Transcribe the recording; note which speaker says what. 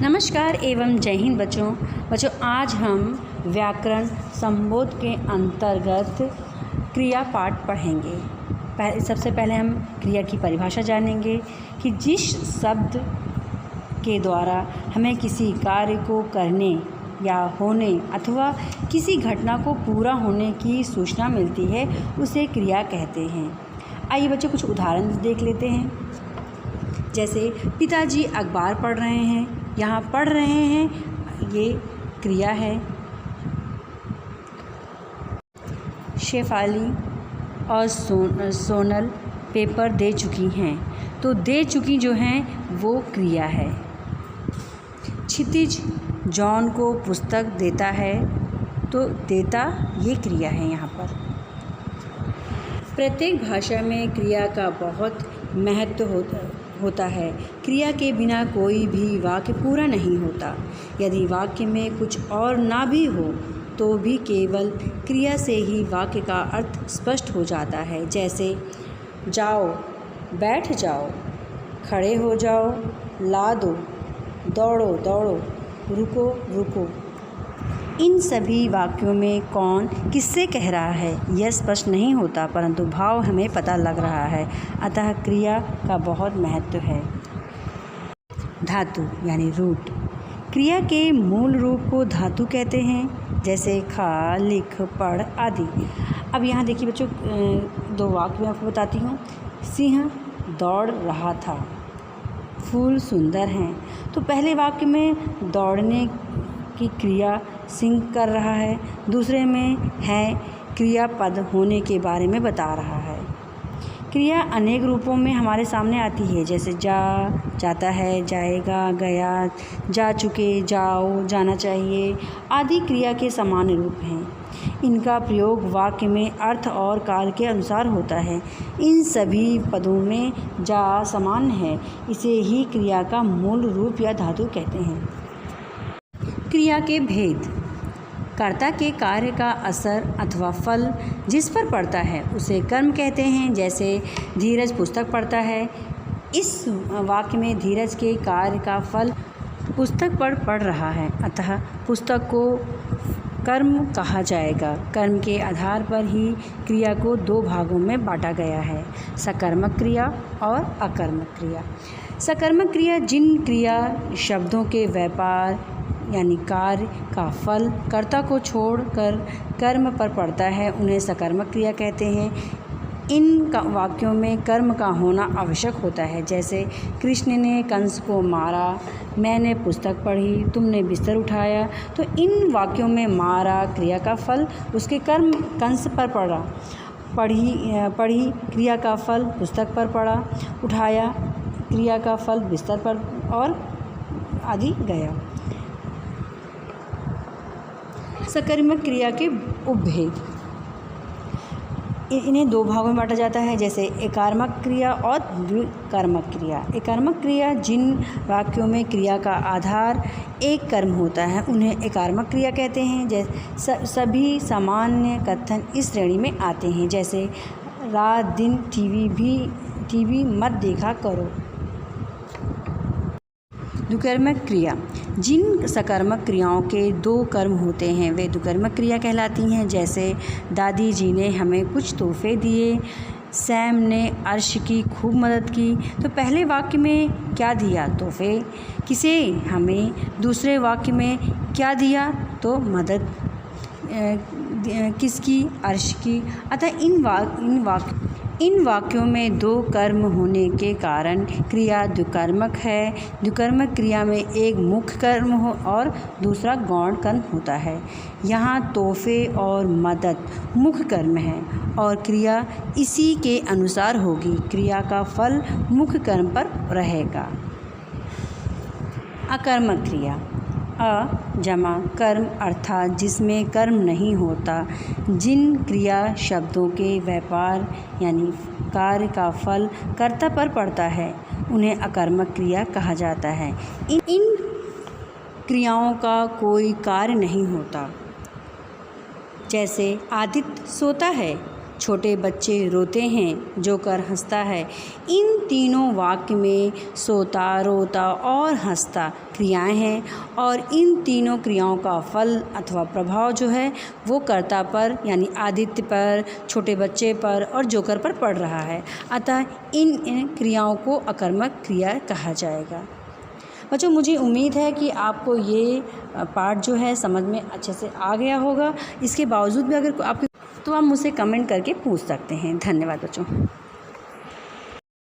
Speaker 1: नमस्कार एवं जय हिंद बच्चों आज हम व्याकरण संबोध के अंतर्गत क्रिया पाठ पढ़ेंगे। सबसे पहले हम क्रिया की परिभाषा जानेंगे कि जिस शब्द के द्वारा हमें किसी कार्य को करने या होने अथवा किसी घटना को पूरा होने की सूचना मिलती है उसे क्रिया कहते हैं। आइए बच्चों कुछ उदाहरण देख लेते हैं। जैसे पिताजी अखबार पढ़ रहे हैं, यहाँ पढ़ रहे हैं ये क्रिया है। शेफाली और सोनल पेपर दे चुकी हैं, तो दे चुकी जो हैं वो क्रिया है। क्षितिज जॉन को पुस्तक देता है, तो देता ये क्रिया है। यहाँ पर प्रत्येक भाषा में क्रिया का बहुत महत्व होता है। क्रिया के बिना कोई भी वाक्य पूरा नहीं होता। यदि वाक्य में कुछ और ना भी हो तो भी केवल क्रिया से ही वाक्य का अर्थ स्पष्ट हो जाता है। जैसे जाओ, बैठ जाओ, खड़े हो जाओ, ला दो, दौड़ो दौड़ो, रुको रुको। इन सभी वाक्यों में कौन किससे कह रहा है यह स्पष्ट नहीं होता, परंतु भाव हमें पता लग रहा है। अतः क्रिया का बहुत महत्व है। धातु यानी रूट। क्रिया के मूल रूप को धातु कहते हैं, जैसे खा, लिख, पढ़ आदि। अब यहाँ देखिए बच्चों, दो वाक्य मैं आपको बताती हूँ। सिंह दौड़ रहा था, फूल सुंदर हैं। तो पहले वाक्य में दौड़ने की क्रिया सिंह कर रहा है, दूसरे में है क्रियापद होने के बारे में बता रहा है। क्रिया अनेक रूपों में हमारे सामने आती है, जैसे जाता है, जाएगा, गया, जा चुके, जाओ, जाना चाहिए आदि क्रिया के सामान्य रूप हैं। इनका प्रयोग वाक्य में अर्थ और काल के अनुसार होता है। इन सभी पदों में जा सामान्य है, इसे ही क्रिया का मूल रूप या धातु कहते हैं। क्रिया के भेद। कर्ता के कार्य का असर अथवा फल जिस पर पड़ता है उसे कर्म कहते हैं। जैसे धीरज पुस्तक पढ़ता है, इस वाक्य में धीरज के कार्य का फल पुस्तक पर पढ़ रहा है, अतः पुस्तक को कर्म कहा जाएगा। कर्म के आधार पर ही क्रिया को दो भागों में बांटा गया है, सकर्मक क्रिया और अकर्मक क्रिया। सकर्मक क्रिया जिन क्रिया शब्दों के व्यापार यानी कार्य का फल कर्ता को छोड़कर कर्म पर पड़ता है उन्हें सकर्मक क्रिया कहते हैं। इन वाक्यों में कर्म का होना आवश्यक होता है, जैसे कृष्ण ने कंस को मारा, मैंने पुस्तक पढ़ी, तुमने बिस्तर उठाया। तो इन वाक्यों में मारा क्रिया का फल उसके कर्म कंस पर पड़ा, पढ़ी क्रिया का फल पुस्तक पर पड़ा, उठाया क्रिया का फल बिस्तर पर और आदि गया। सकर्मक क्रिया के उपभेद। इन्हें दो भागों में बांटा जाता है, जैसे एकार्मक क्रिया और द्विकर्मक क्रिया। एकार्मक क्रिया जिन वाक्यों में क्रिया का आधार एक कर्म होता है उन्हें एकार्मक क्रिया कहते हैं। जैसे सभी सामान्य कथन इस श्रेणी में आते हैं, जैसे रात दिन टीवी मत देखा करो। द्विकर्मक क्रिया जिन सकर्मक क्रियाओं के दो कर्म होते हैं वे द्विकर्मक क्रिया कहलाती हैं। जैसे दादी जी ने हमें कुछ तोहफे दिए, सैम ने अर्श की खूब मदद की। तो पहले वाक्य में क्या दिया? तोहफे। किसे? हमें। दूसरे वाक्य में क्या दिया? तो मदद किसकी? अर्श की। अतः इन वाक्यों में दो कर्म होने के कारण क्रिया द्विकर्मक है। द्विकर्मक क्रिया में एक मुख्य कर्म हो और दूसरा गौण कर्म होता है। यहाँ तोहफे और मदद मुख्य कर्म है और क्रिया इसी के अनुसार होगी। क्रिया का फल मुख्य कर्म पर रहेगा। अकर्मक क्रिया। अ जमा कर्म अर्थात जिसमें कर्म नहीं होता। जिन क्रिया शब्दों के व्यापार यानी कार्य का फल कर्ता पर पड़ता है उन्हें अकर्मक क्रिया कहा जाता है। इन क्रियाओं का कोई कार्य नहीं होता, जैसे आदित्य सोता है, छोटे बच्चे रोते हैं, जोकर हंसता है। इन तीनों वाक्य में सोता, रोता और हंसता क्रियाएं हैं और इन तीनों क्रियाओं का फल अथवा प्रभाव जो है वो कर्ता पर यानी आदित्य पर, छोटे बच्चे पर और जोकर पर पड़ रहा है। अतः इन क्रियाओं को अकर्मक क्रिया कहा जाएगा। बच्चों, मुझे उम्मीद है कि आपको ये पाठ जो है समझ में अच्छे से आ गया होगा। इसके बावजूद भी अगर आपके तो आप मुझसे कमेंट करके पूछ सकते हैं। धन्यवाद बच्चों।